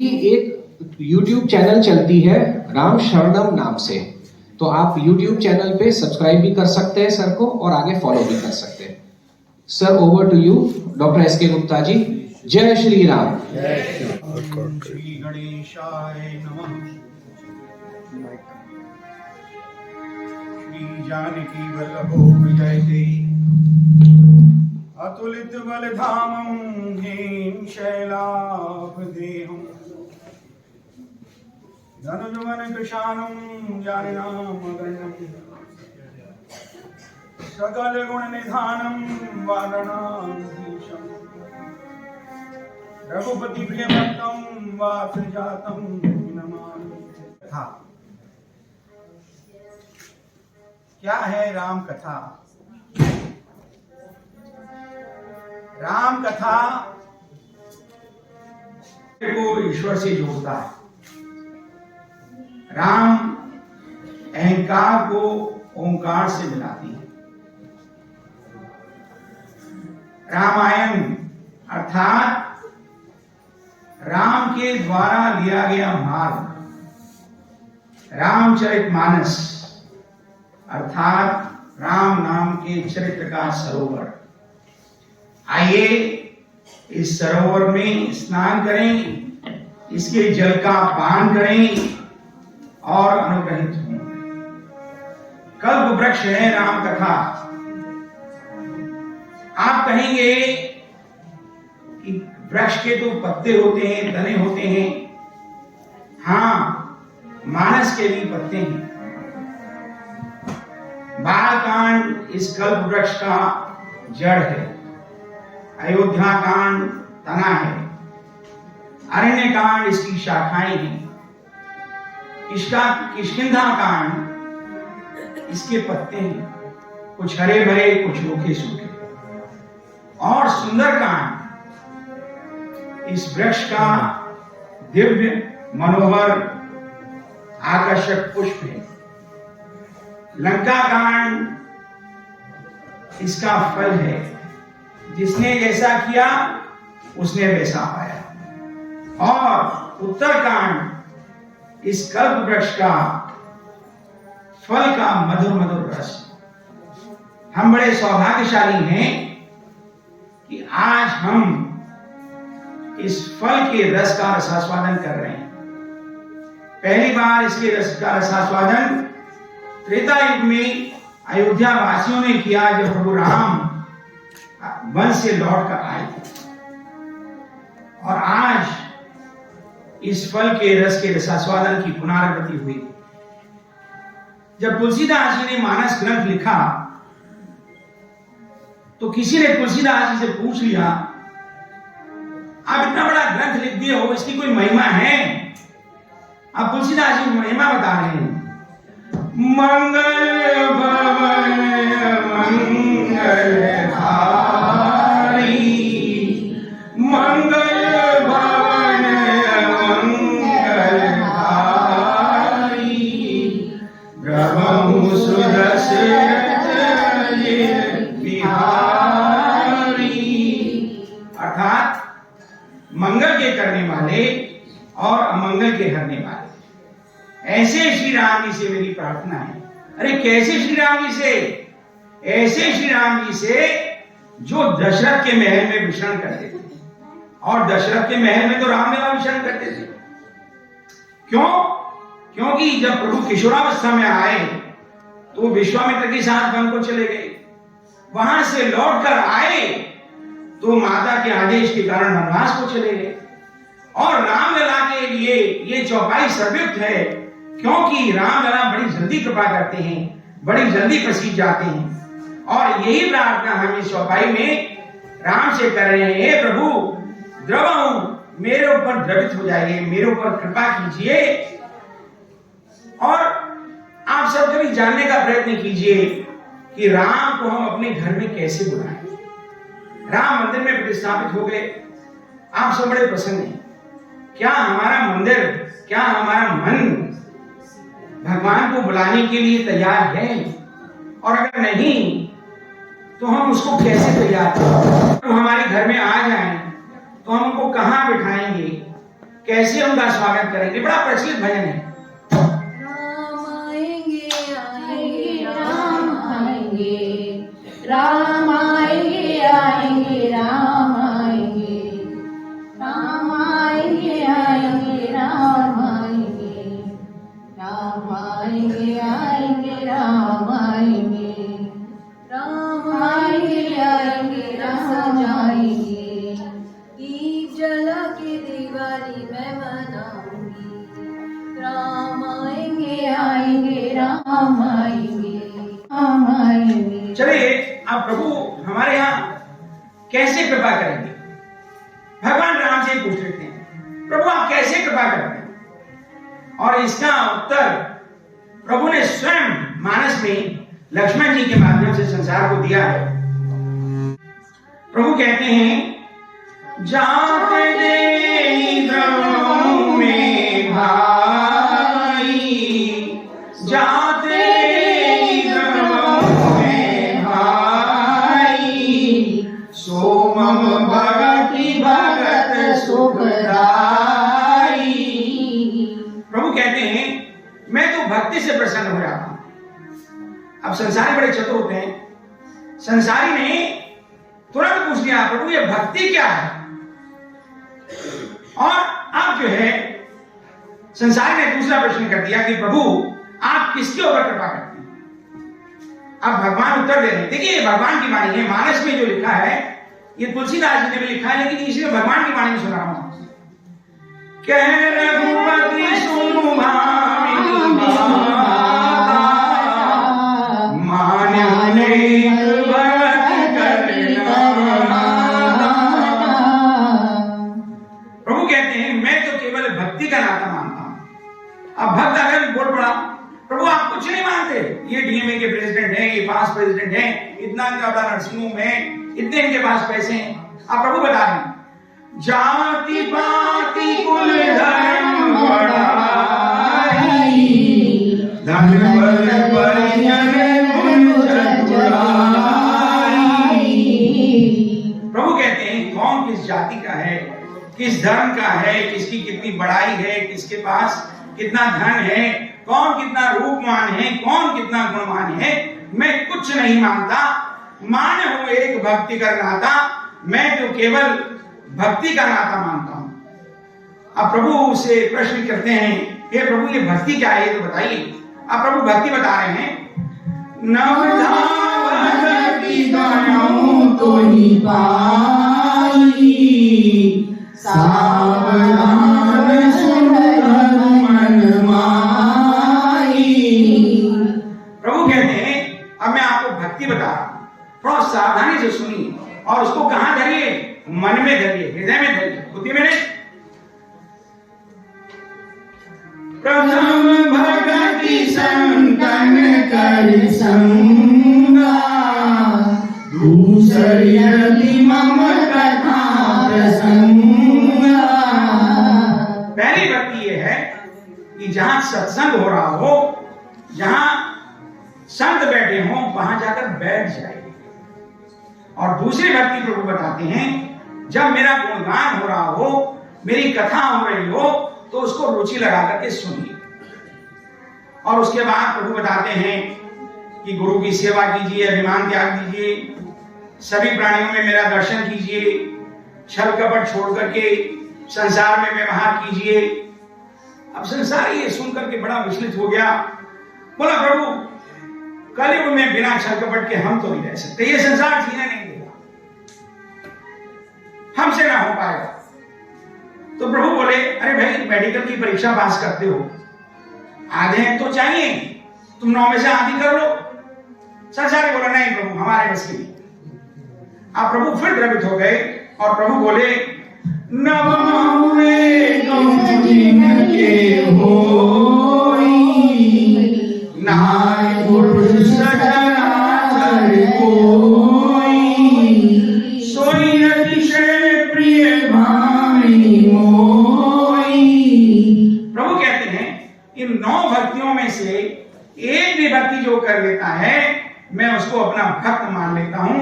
एक YouTube channel चलती है राम शरणम नाम से, तो आप YouTube चैनल पे सब्सक्राइब भी कर सकते हैं सर को और आगे फॉलो भी कर सकते हैं। Sir, over to you doctor S K Gupta जी। जय श्री राम। श्री गणेशाय नमः। श्री जानकी वल्लभो विजयते अतुलित बलधामं हेम शैलाभदेहम् धनुजवन कृशानं जानिनामगण्यम् सकल गुण निधानं वारणाधीशम् रघुपति प्रिय भक्तं वासजातं नमामि। कथा क्या है? राम कथा। राम कथा को ईश्वर से जोड़ता है। राम अहंकार को ओंकार से मिलाती है। रामायण अर्थात राम के द्वारा लिया गया मार्ग, रामचरितमानस अर्थात राम नाम के चरित्र का सरोवर। आइए इस सरोवर में स्नान करें, इसके जल का पान करें और अनुग्रहित हों। कल्प वृक्ष है राम कथा। आप कहेंगे कि वृक्ष के तो पत्ते होते हैं, तने होते हैं। हाँ, मानस के भी पत्ते हैं। बालकांड इस कल्प वृक्ष का जड़ है, अयोध्या कांड तना है, अरण्य कांड इसकी शाखाएं हैं, इसका किष्किंधा कांड इसके पत्ते हैं, कुछ हरे भरे कुछ रूखे सूखे। और सुंदर कांड इस वृक्ष का दिव्य मनोहर आकर्षक पुष्प है। लंका कांड इसका फल है, जिसने जैसा किया उसने वैसा पाया। और उत्तरकांड इस कल्प वृक्ष का फल का मधुर मधुर रस। हम बड़े सौभाग्यशाली हैं कि आज हम इस फल के रस का रसास्वादन कर रहे हैं। पहली बार इसके रस का रसास्वादन त्रेता युग में अयोध्या वासियों ने किया, जब प्रभु राम वन से लौट कर आए। और आज इस फल के रस के रसास्वादन की पुनरावृत्ति हुई। जब तुलसीदास जी ने मानस ग्रंथ लिखा तो किसी ने तुलसीदास जी से पूछ लिया, आप इतना बड़ा ग्रंथ लिख दिए हो, इसकी कोई महिमा है? आप तुलसीदास जी महिमा बता रहे हैं। मंगल भवन मंगल मंगल भवन मंगल प्रभु सुरस बिहारी। अर्थात मंगल के करने वाले और अमंगल के हरने वाले। ऐसे श्री राम जी से मेरी प्रार्थना है। अरे कैसे श्री राम जी से? ऐसे श्री राम जी से जो दशरथ के महल में विचरण करते थे। और दशरथ के महल में तो रामलीला विचरण करते थे। क्यों? क्योंकि जब प्रभु किशोरावस्था में आए तो विश्वामित्र के साथ वन को चले गए। वहां से लौट कर आए तो माता के आदेश के कारण वनवास को चले गए। और रामलला के लिए ये चौपाई सर्वयुक्त है, क्योंकि रामलला बड़ी जल्दी कृपा करते हैं, बड़ी जल्दी प्रसीद जाते हैं। और यही प्रार्थना हम इस चौपाई में राम से कर रहे हैं। हे प्रभु, द्रवहूं, मेरे ऊपर द्रवित हो जाइए, मेरे ऊपर कृपा कीजिए। और आप सब कभी जानने का प्रयत्न कीजिए कि राम को हम अपने घर में कैसे बुलाएं। राम मंदिर में प्रतिष्ठापित हो गए, आप सब बड़े प्रसन्न हैं। क्या हमारा मंदिर, क्या हमारा मन भगवान को बुलाने के लिए तैयार है? और अगर नहीं तो हम उसको कैसे तैयार करें? तो हमारे घर में आ जाएं तो हम उनको कहां बिठाएंगे, कैसे उनका स्वागत करेंगे? बड़ा प्रचलित भजन है। राम आएंगे आएंगे राम आएंगे, राम आएंगे आएंगे राम आएंगे, राम आएंगे आएंगे राम आएंगे, राम आएंगे आएंगे राम आएंगे, राम आएंगे आएंगे राम आएंगे, दीप जला के दिवाली मैं मनाऊंगी, राम आएंगे आएंगे राम आएंगे, राम आएंगे। चलिए, अब प्रभु हमारे यहाँ कैसे कृपा करेंगे? भगवान राम से पूछ लेते हैं, प्रभु आप कैसे कृपा करते हैं? और इसका उत्तर प्रभु ने स्वयं मानस में लक्ष्मण जी के माध्यम से संसार को दिया है। प्रभु कहते हैं, जाते देई द्रवों में भाई, जाते देई द्रवों में भाई, सोमम भगति भगत सुखदाई। प्रभु कहते हैं, मैं तो भक्ति से प्रसन्न हो जाता हूं। अब संसारी बड़े चतुर होते हैं। संसारी ने तुरंत पूछ लिया, प्रभु ये भक्ति क्या है? और अब जो है संसारी ने दूसरा प्रश्न कर दिया कि प्रभु आप किसके ऊपर कृपा करते हैं? अब भगवान उत्तर दे रहे हैं। देखिए, भगवान की वाणी है, मानस में जो लिखा है ये तुलसीदास जी ने भी लिखा है, लेकिन इसे भगवान की वाणी में सुना रहा हूं। कह रघुपति सुनु भामिनी माता, मान्य भगत करना। प्रभु कहते हैं, मैं तो केवल भक्ति का नाता मानता हूं। अब भक्त अगर बोल पड़ा, प्रभु आप कुछ नहीं मानते, ये डीएमए के प्रेसिडेंट हैं, ये पास प्रेसिडेंट हैं, इतना ज्यादा नर्सिंग होम है, इतने इनके पास पैसे हैं। आप प्रभु बता रहे हैं, जाति पाति कुल धर्म बढ़ाई, धन बल परिजन गुण चतुराई। प्रभु कहते हैं, कौन किस जाति का है, किस धर्म का है, किसकी कितनी बड़ाई है, किसके पास कितना धन है, कौन कितना रूपमान है, कौन कितना गुणवान है, मैं कुछ नहीं मानता। मान हूं एक भक्ति का नाता, मैं तो केवल भक्ति का नाता मानता हूं। अब प्रभु से प्रश्न करते हैं, हे प्रभु ये भक्ति क्या है, ये तो बताइए। अब प्रभु भक्ति बता रहे हैं, नवधा भक्ति गाऊं तो ही पाई, सावधान सुन मन माई। प्रभु कहते हैं, अब मैं आपको भक्ति बता रहा हूं, थोड़ा सावधानी से सुनिए और उसको कहां धरिए? मन में धरिए, हृदय में धरिए, बुद्धि में नहीं। प्रथम भगति संतन कर संगा, दूसरी रति मम कथा प्रसंगा। पहली भक्ति ये है कि जहां सत्संग हो रहा हो, जहां संत बैठे हों, वहां जाकर बैठ जाए। और दूसरी भक्ति प्रभु बताते हैं, जब मेरा गुणगान हो रहा हो, मेरी कथा हो रही हो, तो उसको रुचि लगा करके सुनिए। और उसके बाद प्रभु बताते हैं कि गुरु की सेवा कीजिए, अभिमान त्याग दीजिए, सभी प्राणियों में मेरा दर्शन कीजिए, छल कपट छोड़ करके संसार में व्यवहार कीजिए। अब संसार ये सुन करके बड़ा विचलित हो गया, बोला प्रभु कलयुग में बिना छल कपट के हम तो नहीं रह सकते, ये संसार जीने नहीं देगा, हमसे ना हो पाएगा। तो प्रभु बोले, अरे भाई मेडिकल की परीक्षा पास करते हो, आधे तो चाहिए, तुम 9 में से आधी कर लो। संसार ने बोला नहीं प्रभु हमारे बस की नहीं। आप प्रभु फिर द्रवित हो गए और प्रभु बोले, नवमे के होई, नाय पुरुष सचराचर कोई, सोई अतिशय प्रिय भामिनी मोई। प्रभु कहते हैं, इन 9 भक्तियों में से एक भी भक्ति जो कर लेता है, मैं उसको अपना भक्त मान लेता हूं।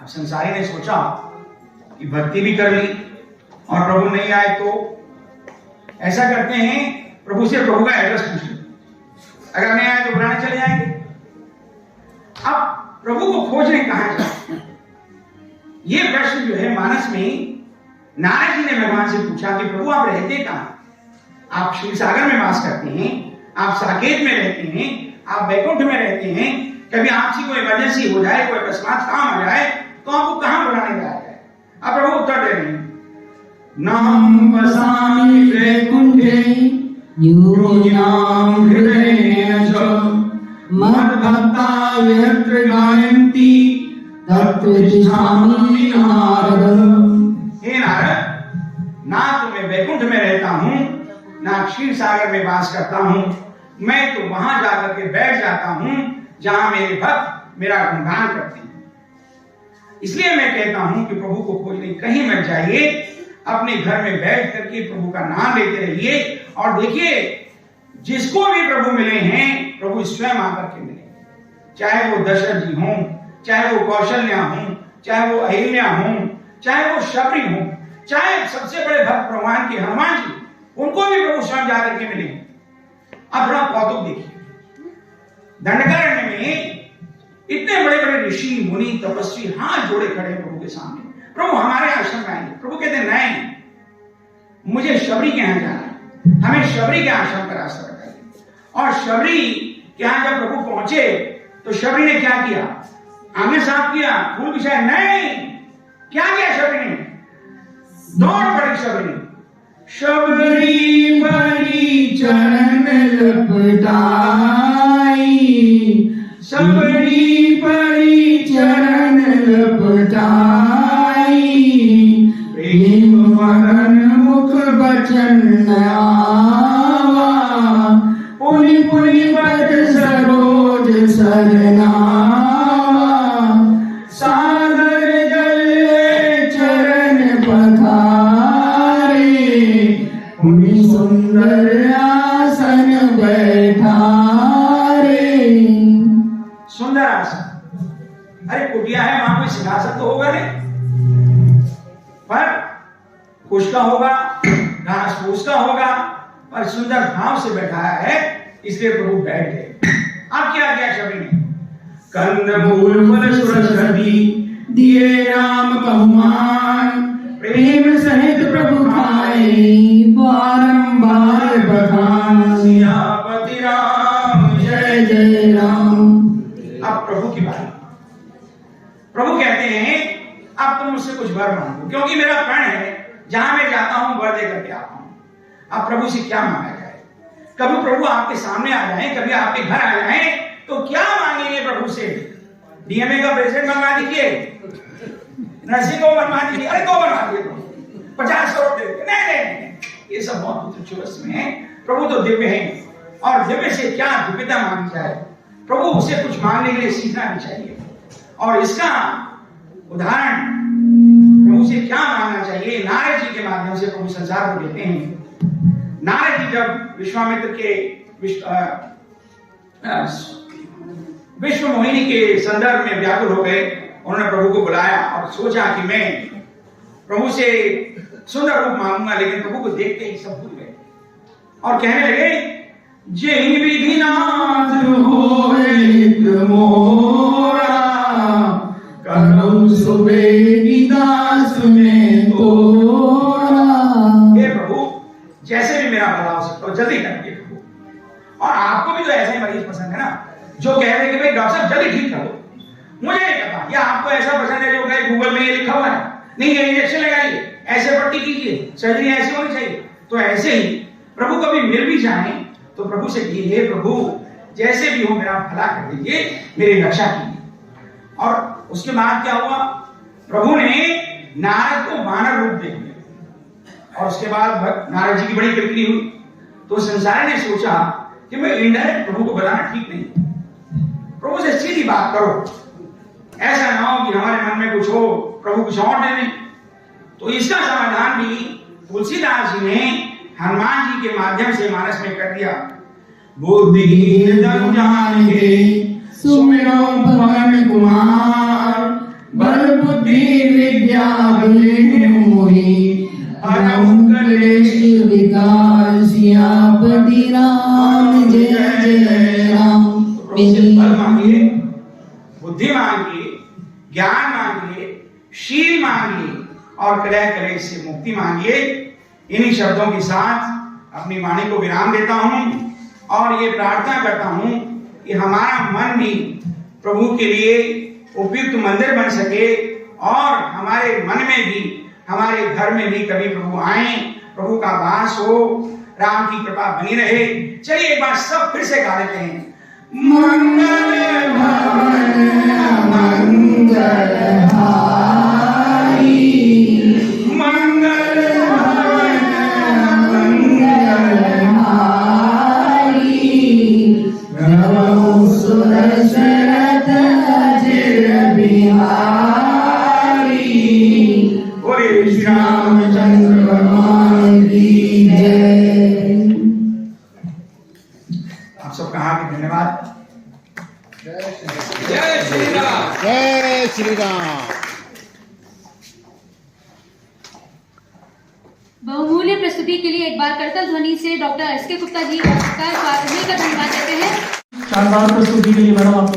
अब संसारी ने सोचा कि भक्ति भी कर ली और प्रभु नहीं आए तो ऐसा करते हैं, प्रभु से प्रभु का एड्रेस पूछ लो, अगर नहीं आए तो बुलाने चले जाएंगे। अब प्रभु को खोजने कहां जाए, ये प्रश्न जो है मानस में नारद जी ने भगवान से पूछा कि प्रभु आप रहते कहां? आप क्षीर सागर में वास करते हैं, आप साकेत में रहते हैं, आप वैकुंठ में रहते हैं, कभी आपसे कोई इमरजेंसी हो जाए, कोई अकस्मात काम आ जाए तो आपको कहां बुलाने जाया जाए? अब प्रभु उत्तर दे रहे हैं, नाम वसामि वैकुंठे योगिनां हृदयेन च मद्भक्ता यत्र गायन्ति तत्र तिष्ठामि नारद। हे नारद, ना तो मैं वैकुंठ में रहता हूं, ना क्षीर सागर में वास करता हूं, मैं तो वहां जाकर के बैठ जाता हूं जहां मेरे भक्त मेरा गुणगान करते हैं। इसलिए मैं कहता हूं कि प्रभु को खोजने कहीं मत जाइए, अपने घर में बैठ करके प्रभु का नाम लेते रहिए। और देखिए, जिसको भी प्रभु मिले हैं, प्रभु स्वयं आकर के मिले, चाहे वो दशरथ जी हों, चाहे वो कौशल्या हों, चाहे वो अहिल्या हों, चाहे वो शबरी हों, चाहे सबसे बड़े भक्त भगवान के हनुमान जी, उनको भी प्रभु स्वयं जाकर के मिले। अब थोड़ा कौतुक देखिए, दंडकारण्य में इतने बड़े बड़े ऋषि मुनि तपस्वी हाथ जोड़े खड़े हैं प्रभु के सामने, प्रभु हमारे आश्रम में आएंगे। प्रभु कहते नहीं, मुझे शबरी के यहां जाना है, हमें शबरी के आश्रम का रास्ता बताइए। और शबरी के यहां जब प्रभु पहुंचे तो शबरी ने क्या किया? आंखें साफ किया, फूल बिछाए? नहीं, क्या किया शबरी ने? दौड़ पड़ी शबरी। शबरी परी चरण लपटाई, शबरी परी चरण लपटाई, प्रेम मगन मुख बचन आवा, पुनि पुनि पद सरोज सरनावा, सागर जल चरण पखारे, पुनि सुंदर आसन बैठारे। सुंदर आसन, अरे कुटिया है, वहां कोई सिंहासन तो होगा नहीं, पर कुछ का होगा, घास फूस का होगा, पर सुंदर भाव से बैठाया है, इसलिए प्रभु बैठ गए। अब क्या किया शबरी ने? कंद मूल फल सुरसरी दिए राम बहुमान, प्रेम सहित प्रभु खाए बारंबार बखान, सियापति राम जय जय राम। अब प्रभु की बात, प्रभु कहते हैं अब तुम मुझसे कुछ वर मांगो, क्योंकि मेरा प्रण है जहां मैं जाता हूं वर दे करके आता हूं। अब प्रभु से क्या मांगा जाए? कभी प्रभु आपके सामने आ जाए, कभी आपके घर आ जाए, तो क्या मांगेंगे प्रभु से? डीएमए का प्रेसिडेंट बनवा दीजिए, नरसिंह को बनवा दीजिए, अरे को बनवा दीजिए, 50 करोड़ दे दीजिए। नहीं, ये सब बहुत तुच्छ वस्तु है। प्रभु तो दिव्य है, और दिव्य से क्या दिव्यता मांगी जाए? प्रभु उसे कुछ मांगने के लिए सीखना भी चाहिए। और इसका उदाहरण प्रभु से क्या मांगना चाहिए, नारद जी के माध्यम से प्रभु संसार को देते हैं। नारद जी जब विश्वामित्र के विश्व मोहिनी के संदर्भ में व्याकुल हो गए, उन्होंने प्रभु को बुलाया और सोचा कि मैं प्रभु से सुंदर रूप मांगूंगा, लेकिन प्रभु को देखते ही सब भूल गए और कहने लगे, जय विधिनाथ होए मोरा, करम सुबेगी दास में तोरा। हे प्रभु, जैसे भी मेरा भला हो सकता हो जल्दी करिए प्रभु। और आपको भी तो ऐसे ही मरीज पसंद है ना, जो कह रहे हैं कि भाई डॉक्टर साहब जल्दी ठीक करो। मुझे नहीं पता, या आपको ऐसा पसंद है जो कहे गूगल में ये लिखा हुआ है, नहीं ये इंजेक्शन लगाइए, ऐसे पट्टी कीजिए, सर्जरी ऐसी होनी चाहिए। तो ऐसे ही प्रभु कभी मिल भी जाए तो प्रभु से कहिए, हे प्रभु जैसे भी हो मेरा भला कर दीजिए, मेरी रक्षा कीजिए। और उसके बाद क्या हुआ? प्रभु ने नारद को वानर रूप दे दिया, और उसके बाद नारद जी की बड़ी बिक्री हुई। तो संसार ने सोचा कि मैं इनडायरेक्ट प्रभु को बताना ठीक नहीं, प्रभु से सीधी बात करो, ऐसा ना हो कि हमारे मन में कुछ हो, प्रभु कुछ और दे दें। तो इसका समाधान भी तुलसीदास जी ने हनुमान जी के माध्यम से मानस में कर दिया। बुद्धिहीन जन जाने सुमिरो पवन कुमार, बल बुद्धि विद्या विवेक मोहि, अनंत क्लेश विकार सियापति राम जय जय राम। उससे फल मांगिए, बुद्धि मांगिए, ज्ञान मांगिए, शील मांगिए और कलह कलेश से मुक्ति मांगिए। इन्हीं शब्दों के साथ अपनी वाणी को विराम देता हूं और ये प्रार्थना करता हूं कि हमारा मन भी प्रभु के लिए उपयुक्त मंदिर बन सके और हमारे मन में भी, हमारे घर में भी कभी प्रभु आए, प्रभु का वास हो, राम की कृपा बनी रहे। चलिए एक बार सब फिर से गा लेते हैं। मंगल भवन मंगल हारी, मंगल भवन मंगल हारी, प्रभु सुदशरथ अजिर बिहारी। बोले श्री रामचंद्र भगवान की जय। आप सबका हार्दिक धन्यवाद। जय श्री राम। जय श्री राम। बहुमूल्य प्रस्तुति के लिए एक बार करतल ध्वनि से डॉक्टर एस के गुप्ता जी का मिलकर धन्यवाद देते हैं। शानदार प्रस्तुति के लिए मैडम आप